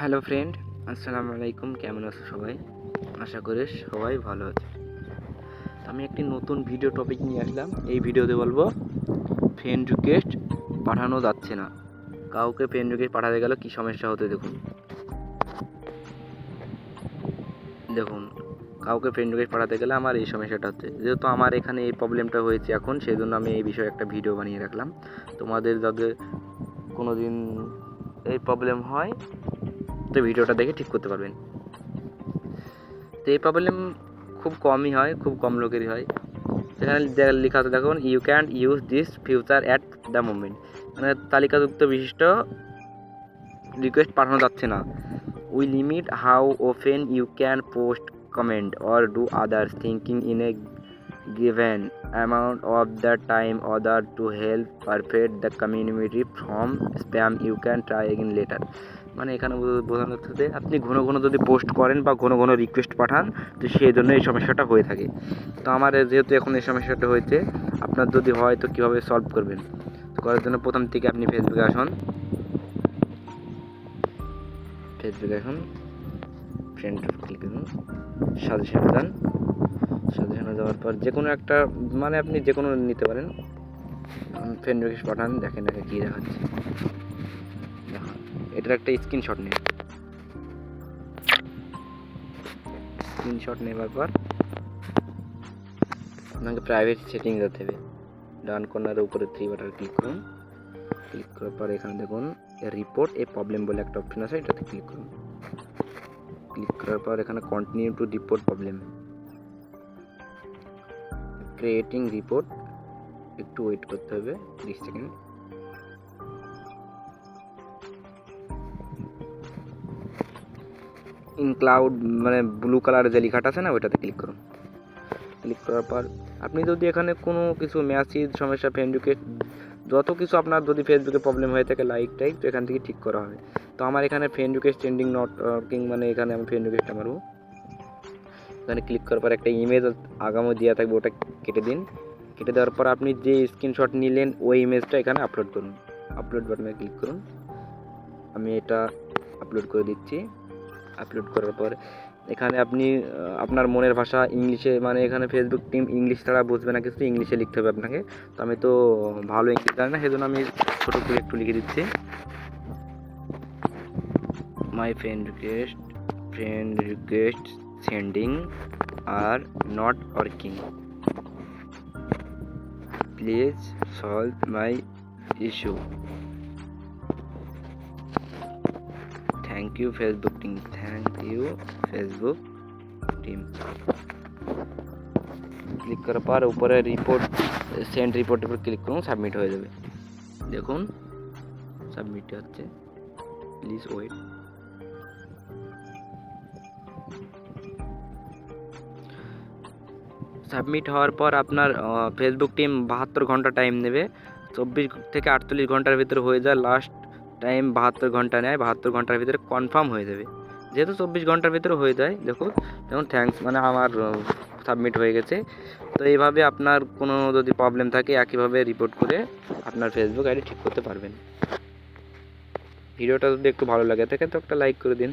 Hello friend, আসসালামু আলাইকুম। কেমন আছো সবাই? আশা করি সবাই ভালো আছে। আমি একটি নতুন ভিডিও টপিক নিয়ে আসলাম। এই ভিডিওতে বলবো ফ্রেন্ড রিকোয়েস্ট পাঠানো যাচ্ছে না। কাউকে ফ্রেন্ড রিকোয়েস্ট পাঠাতে গেলে কী সমস্যা হতে দেখুন কাউকে ফ্রেন্ড রিকোয়েস্ট পাঠাতে গেলে আমার এই সমস্যাটা হচ্ছে। যেহেতু আমার এখানে এই প্রবলেমটা হয়েছে এখন, সেই জন্য আমি এই বিষয়ে একটা ভিডিও বানিয়ে রাখলাম। তোমাদের যাদের কোনো দিন এই প্রবলেম হয় তো ভিডিওটা দেখে ঠিক করতে পারবেন। তো এই প্রবলেম খুব কমই হয়, খুব কম লোকেরই হয়। সেখানে লেখা আছে দেখুন, you can use this feature at the moment, মানে তালিকাযুক্ত বিশিষ্ট রিকোয়েস্ট পাঠানো যাচ্ছে না। We limit how often you can post comment or do others thinking in a given amount of the time order to help perfect the community from spam you can try again later। মানে এখানে বোঝানো হচ্ছে আপনি ঘন ঘন যদি post করেন বা ঘন ঘন রিকোয়েস্ট পাঠান তো সেই জন্য এই সমস্যাটা হয়ে থাকে। তো আমার যেহেতু এখন এই সমস্যাটা হয়েছে, আপনার যদি হয় তো কীভাবে সলভ করবেন? তো করার জন্য প্রথম থেকে আপনি ফেসবুকে আসুন, ফ্রেন্ড ক্লিক করুন, সাজেশনে যান। সাজেশনে যাওয়ার পর যে কোনো একটা, মানে আপনি যে কোনো নিতে পারেন। ফ্রেন্ড রিকোয়েস্ট পাঠান, দেখেন আগে কী দেখাচ্ছে। এটার একটা স্ক্রিনশট নিন। স্ক্রিনশট নেওয়ার পর আপনাকে প্রাইভেট সেটিং যেতে হবে। ডান কর্নারের উপরে 3 বাটন ক্লিক করুন। ক্লিক করার পর এখানে দেখুন রিপোর্ট এ প্রবলেম বলে একটা অপশন আছে, এটাতে ক্লিক করুন। ক্লিক করার পর এখানে continue to report problem, creating report, একটু ওয়েট করতে হবে 30 সেকেন্ড। ইনক্লাউড মানে ব্লু কালারের যে লেখাটা আছে না, ওইটাতে ক্লিক করুন। ক্লিক করার পর আপনি যদি এখানে কোনো কিছু মেসেজ সমস্যা, ফ্রেন্ড রিকোয়েস্ট, যত কিছু আপনার যদি ফেসবুকে প্রবলেম হয়ে থাকে লাইক টাইক, তো এখান থেকে ঠিক করা হবে। তো আমার এখানে friend request changing not working, মানে এখানে আমি ফ্রেন্ড রিকোয়েস্টটা মারবো। এখানে ক্লিক করার পর একটা ইমেজ আগামী দেওয়া থাকবে, ওটা কেটে দিন। কেটে দেওয়ার পর আপনি যে স্ক্রিনশট নিলেন ওই ইমেজটা এখানে আপলোড করুন। আপলোড বাটনে ক্লিক করুন। আমি এটা আপলোড করে দিচ্ছি। আপলোড করার পর এখানে আপনি আপনার মনের ভাষা ইংলিশে, মানে এখানে ফেসবুক টিম ইংলিশ ছাড়া বুঝবে না, কিছু ইংলিশে লিখতে হবে আপনাকে। তো আমি তো ভালো ইংলিশ জানি না, সেজন্য আমি ছোটো করে একটু লিখে দিচ্ছি। My friend request sending are not working, please solve my issue, thank you Facebook team. Click করার পর উপরে রিপোর্ট, সেন্ড রিপোর্টের উপর ক্লিক করুন, সাবমিট হয়ে যাবে। দেখুন সাবমিট হচ্ছে, প্লিজ ওয়েট। সাবমিট হওয়ার পর আপনার ফেসবুক টিম 72 ঘন্টা টাইম নেবে। 24 থেকে 48 ঘন্টার ভিতরে হয়ে যায়। লাস্ট টাইম 72 ঘন্টা নেয়, 72 ঘন্টার ভিতরে কনফার্ম হয়ে যাবে। যেহেতু 24 ঘন্টার ভিতরে হয়ে যায়, দেখুন থ্যাঙ্কস, মানে আমার সাবমিট হয়ে গেছে। তো এইভাবে আপনার কোনো যদি প্রবলেম থাকে একইভাবে রিপোর্ট করে আপনার ফেসবুক আইডি ঠিক করতে পারবেন। ভিডিওটা যদি একটু ভালো লাগে থাকে তো একটা লাইক করে দিন।